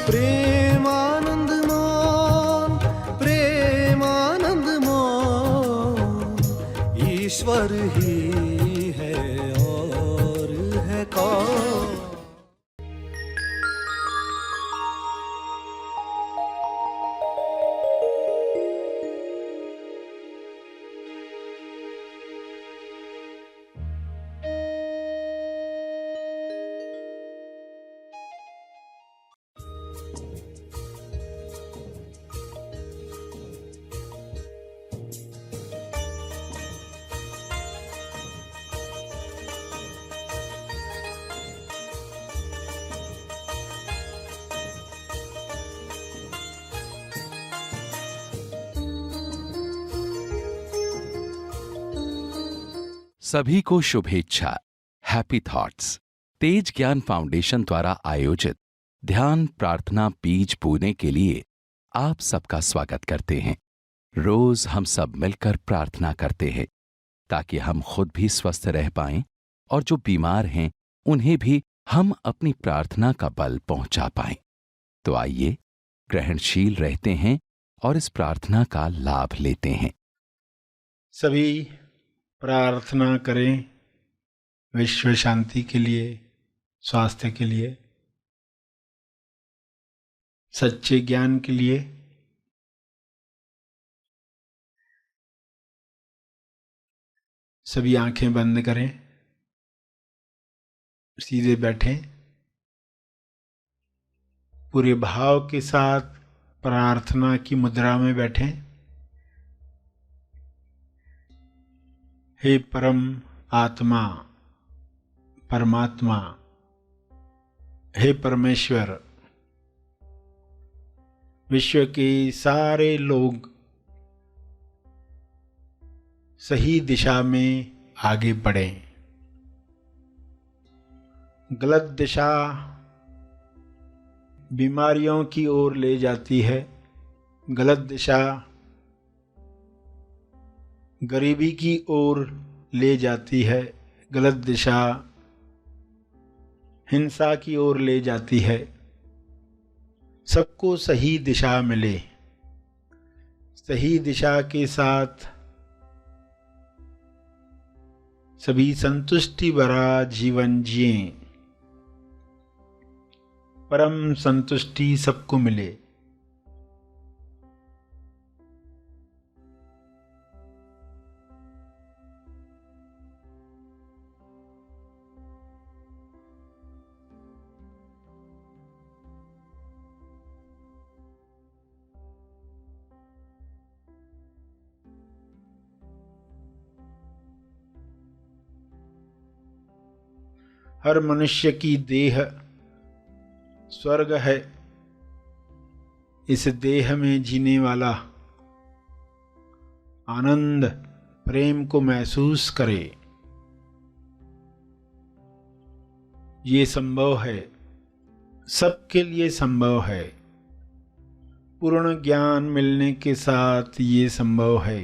प्रेमानंद मोन, प्रेमानंद मोन, ईश्वर ही है और है कौन। सभी को शुभेच्छा। हैप्पी थॉट्स तेज ज्ञान फाउंडेशन द्वारा आयोजित ध्यान प्रार्थना बीज बोने के लिए आप सबका स्वागत करते हैं। रोज हम सब मिलकर प्रार्थना करते हैं ताकि हम खुद भी स्वस्थ रह पाएं और जो बीमार हैं उन्हें भी हम अपनी प्रार्थना का बल पहुंचा पाएं। तो आइए ग्रहणशील रहते हैं और इस प्रार्थना का लाभ लेते हैं। सभी प्रार्थना करें विश्व शांति के लिए, स्वास्थ्य के लिए, सच्चे ज्ञान के लिए। सभी आंखें बंद करें, सीधे बैठें, पूरे भाव के साथ प्रार्थना की मुद्रा में बैठें। हे परम आत्मा, परमात्मा, हे परमेश्वर, विश्व के सारे लोग सही दिशा में आगे बढ़ें। गलत दिशा बीमारियों की ओर ले जाती है, गलत दिशा गरीबी की ओर ले जाती है, गलत दिशा हिंसा की ओर ले जाती है। सबको सही दिशा मिले, सही दिशा के साथ सभी संतुष्टि भरा जीवन जिएं, परम संतुष्टि सबको मिले। हर मनुष्य की देह स्वर्ग है। इस देह में जीने वाला आनंद प्रेम को महसूस करे। ये संभव है, सबके लिए संभव है। पूर्ण ज्ञान मिलने के साथ ये संभव है।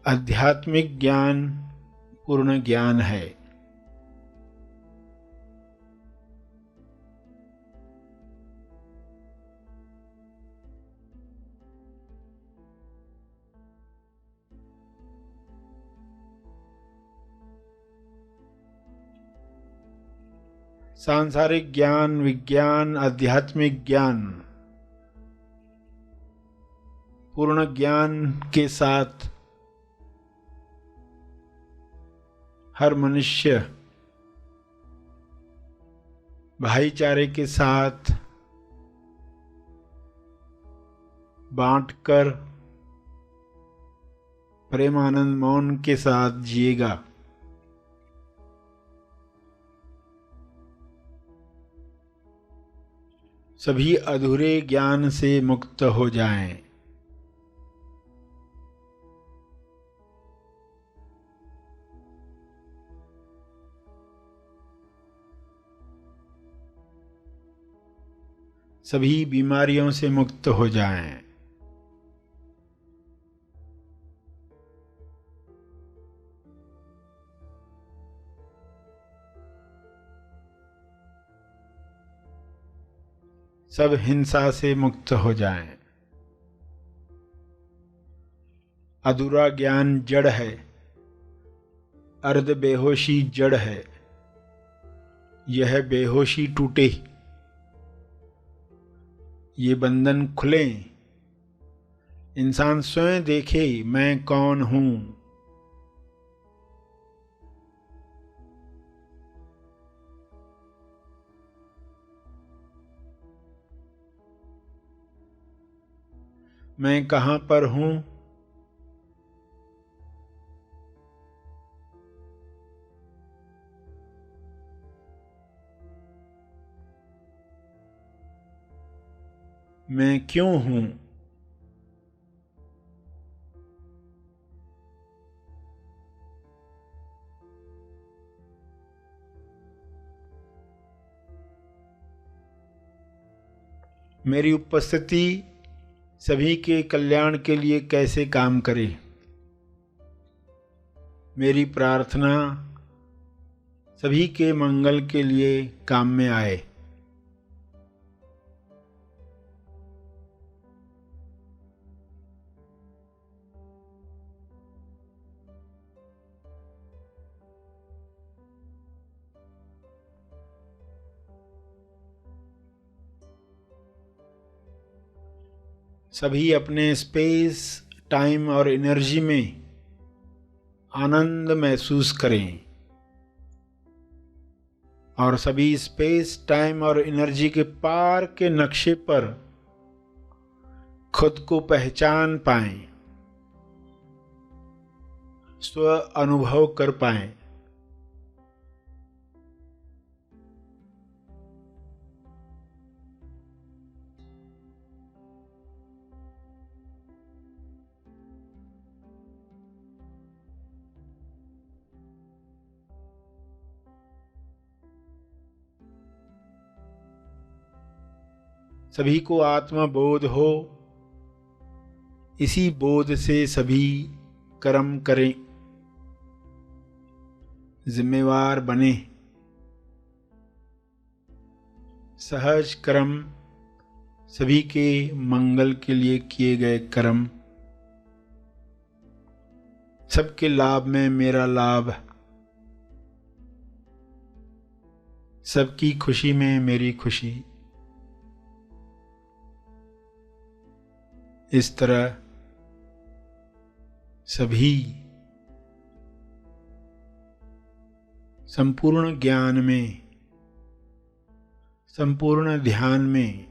आध्यात्मिक ज्ञान पूर्ण ज्ञान है। सांसारिक ज्ञान, विज्ञान, आध्यात्मिक ज्ञान पूर्ण ज्ञान के साथ हर मनुष्य भाईचारे के साथ बांटकर प्रेमानंद मौन के साथ जिएगा। सभी अधूरे ज्ञान से मुक्त हो जाएं। सभी बीमारियों से मुक्त हो जाएं। सब हिंसा से मुक्त हो जाएं। अधूरा ज्ञान जड़ है, अर्ध बेहोशी जड़ है, यह बेहोशी टूटे, ये बंधन खुले, इंसान स्वयं देखे मैं कौन हूं। मैं कहां पर हूं? मैं क्यों हूं? मेरी उपस्थिति सभी के कल्याण के लिए कैसे काम करे? मेरी प्रार्थना सभी के मंगल के लिए काम में आए। सभी अपने स्पेस, टाइम और एनर्जी में आनंद महसूस करें और सभी स्पेस, टाइम और एनर्जी के पार के नक्शे पर खुद को पहचान पाएं, स्व अनुभव कर पाएं। सभी को आत्मबोध हो, इसी बोध से सभी कर्म करें, जिम्मेवार बने। सहज कर्म सभी के मंगल के लिए किए गए कर्म, सबके लाभ में मेरा लाभ, सबकी खुशी में मेरी खुशी। इस तरह सभी संपूर्ण ज्ञान में, संपूर्ण ध्यान में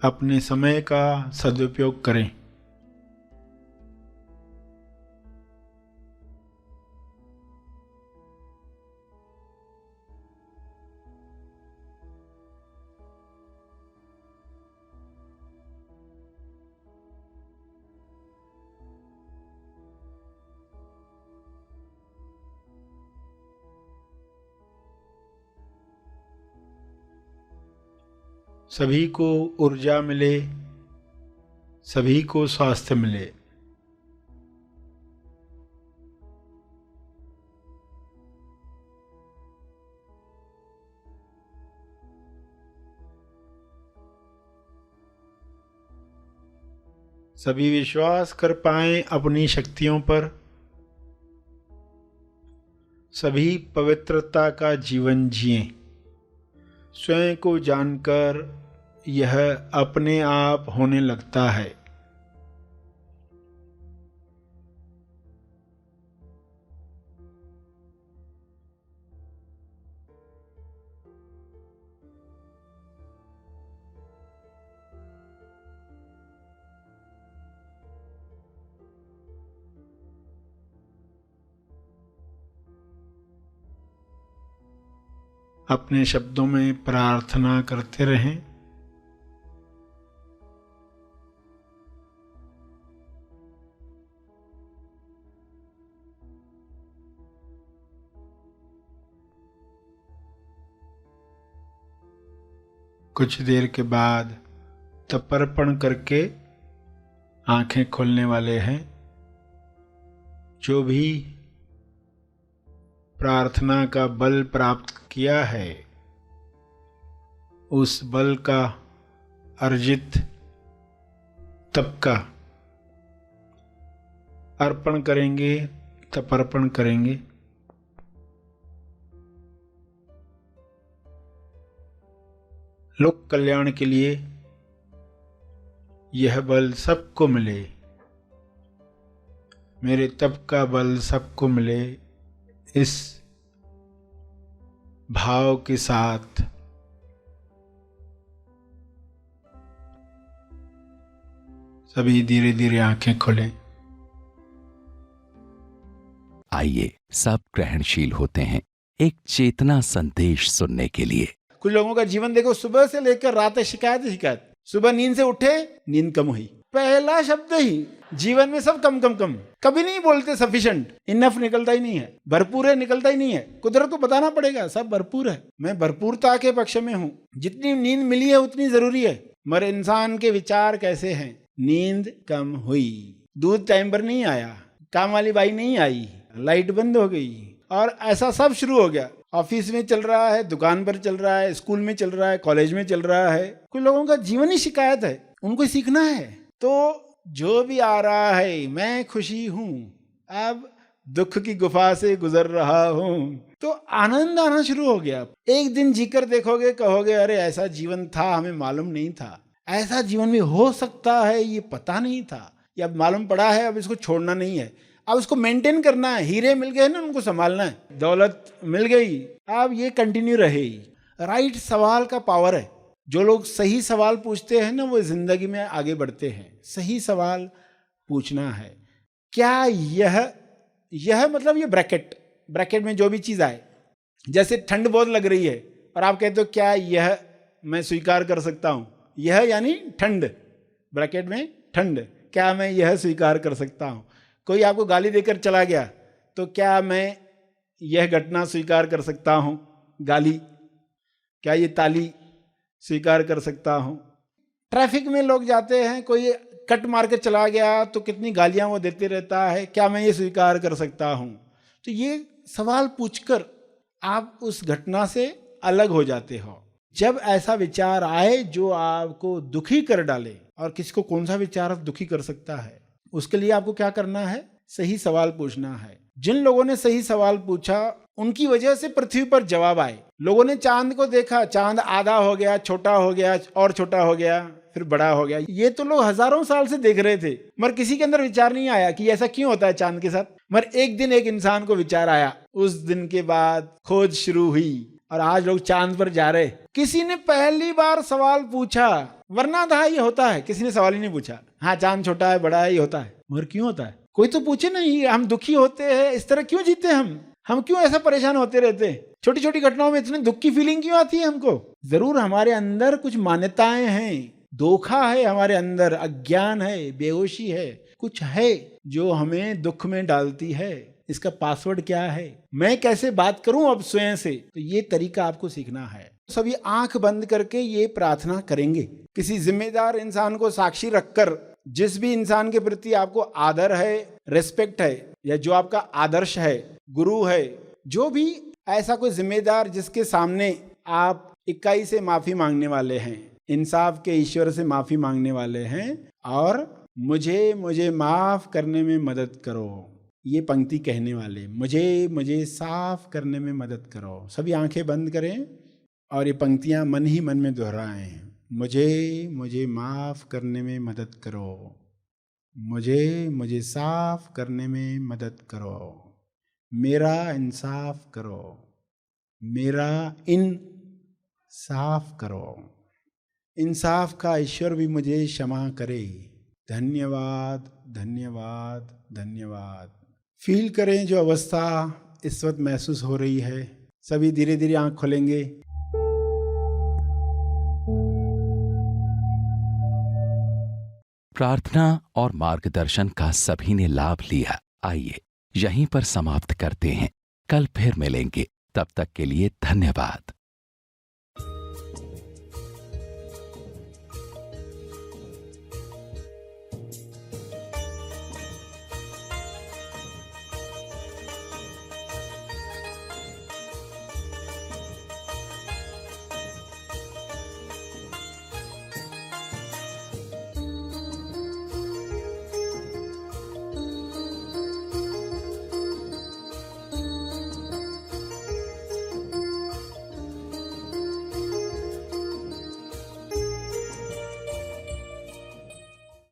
अपने समय का सदुपयोग करें। सभी को ऊर्जा मिले, सभी को स्वास्थ्य मिले। सभी विश्वास कर पाएं अपनी शक्तियों पर, सभी पवित्रता का जीवन जिएं। स्वयं को जानकर यह अपने आप होने लगता है। अपने शब्दों में प्रार्थना करते रहें। कुछ देर के बाद तर्पण करके आंखें खोलने वाले हैं। जो भी प्रार्थना का बल प्राप्त किया है उस बल का अर्जित तप का अर्पण करेंगे, तपर्पण करेंगे। लोक कल्याण के लिए यह बल सबको मिले, मेरे तप का बल सबको मिले, इस भाव के साथ सभी धीरे धीरे आंखें खोलें। आइए सब ग्रहणशील होते हैं एक चेतना संदेश सुनने के लिए। कुछ लोगों का जीवन देखो, सुबह से लेकर रात तक शिकायत ही शिकायत। सुबह नींद से उठे, नींद कम हुई, पहला शब्द ही जीवन में सब कम कम कम। कभी नहीं बोलते सफिशिएंट, इनफ निकलता ही नहीं है, भरपूर है निकलता ही नहीं है। कुदरत को बताना पड़ेगा सब भरपूर है। मैं भरपूरता के पक्ष में हूं, जितनी नींद मिली है उतनी जरूरी है। मगर इंसान के विचार कैसे हैं? नींद कम हुई, दूध टाइम पर नहीं आया, काम वाली बाई नहीं आई, लाइट बंद हो गई, और ऐसा सब शुरू हो गया। ऑफिस में चल रहा है, दुकान पर चल रहा है, स्कूल में चल रहा है, कॉलेज में चल रहा है। कुछ लोगों का जीवन ही शिकायत है, उनको सीखना है। तो जो भी आ रहा है, मैं खुशी हूं, अब दुख की गुफा से गुजर रहा हूं, तो आनंद आना शुरू हो गया। एक दिन जीकर देखोगे, कहोगे अरे ऐसा जीवन था, हमें मालूम नहीं था, ऐसा जीवन भी हो सकता है, ये पता नहीं था, ये अब मालूम पड़ा है, अब इसको छोड़ना नहीं है, अब उसको मेंटेन करना है। हीरे मिल गए ना, उनको संभालना है, दौलत मिल गई, अब ये कंटिन्यू रहेगी। राइट सवाल का पावर है। जो लोग सही सवाल पूछते हैं ना, वो जिंदगी में आगे बढ़ते हैं। सही सवाल पूछना है। क्या यह मतलब ये ब्रैकेट में जो भी चीज आए, जैसे ठंड बहुत लग रही है और आप कहते हो क्या यह मैं स्वीकार कर सकता हूं, यह यानी ठंड, ब्रैकेट में ठंड, क्या मैं यह स्वीकार कर सकता हूं। कोई आपको गाली देकर चला गया, तो क्या मैं यह घटना स्वीकार कर सकता हूं, गाली, क्या ये ताली स्वीकार कर सकता हूं। ट्रैफिक में लोग जाते हैं, कोई कट मार के चला गया तो कितनी गालियां वो देते रहता है, क्या मैं ये स्वीकार कर सकता हूं। तो ये सवाल पूछकर आप उस घटना से अलग हो जाते हो। जब ऐसा विचार आए जो आपको दुखी कर डाले, और किसको कौन सा विचार दुखी कर सकता है, उसके लिए आपको क्या करना है? सही सवाल पूछना है। जिन लोगों ने सही सवाल पूछा, उनकी वजह से पृथ्वी पर जवाब आए। लोगों ने चांद को देखा, चांद आधा हो गया, छोटा हो गया, और छोटा हो गया, फिर बड़ा हो गया। ये तो लोग हजारों साल से देख रहे थे, मगर किसी के अंदर विचार नहीं आया कि ऐसा क्यों होता है चांद के साथ। मगर एक दिन एक इंसान को विचार आया, उस दिन के बाद खोज शुरू हुई, और आज लोग चांद पर जा रहे। किसी ने पहली बार सवाल पूछा, वरना था ये होता है, किसी ने सवाल ही नहीं पूछा। हाँ, चांद छोटा है, बड़ा है, ये होता है, मगर क्यों होता है? कोई तो पूछे नहीं। हम दुखी होते हैं, इस तरह क्यों जीते हम क्यों ऐसा परेशान होते रहते हैं? छोटी छोटी घटनाओं में इतने दुख की फीलिंग क्यों आती है हमको? जरूर हमारे अंदर कुछ मान्यताएं हैं, धोखा है हमारे अंदर, अज्ञान है, बेहोशी है, कुछ है जो हमें दुख में डालती है। इसका पासवर्ड क्या है? मैं कैसे बात करूं अब स्वयं से? तो ये तरीका आपको सीखना है। सभी आंख बंद करके ये प्रार्थना करेंगे। किसी जिम्मेदार इंसान को साक्षी रखकर, जिस भी इंसान के प्रति आपको आदर है, रिस्पेक्ट है, या जो आपका आदर्श है, गुरु है, जो भी ऐसा कोई जिम्मेदार जिसके सामने आप इकाई से माफी मांगने वाले हैं, इंसाफ के ईश्वर से माफी मांगने वाले हैं, और मुझे माफ करने में मदद करो, ये पंक्ति कहने वाले, मुझे साफ करने में मदद करो। सभी आंखें बंद करें और ये पंक्तियां मन ही मन में दोहराएं। मुझे माफ करने में मदद करो, मुझे साफ करने में मदद करो, मेरा इंसाफ करो, मेरा इंसाफ करो, इंसाफ का ईश्वर भी मुझे क्षमा करे। धन्यवाद, धन्यवाद, धन्यवाद। फील करें जो अवस्था इस वक्त महसूस हो रही है। सभी धीरे धीरे आंख खोलेंगे। प्रार्थना और मार्गदर्शन का सभी ने लाभ लिया। आइए यहीं पर समाप्त करते हैं, कल फिर मिलेंगे। तब तक के लिए धन्यवाद।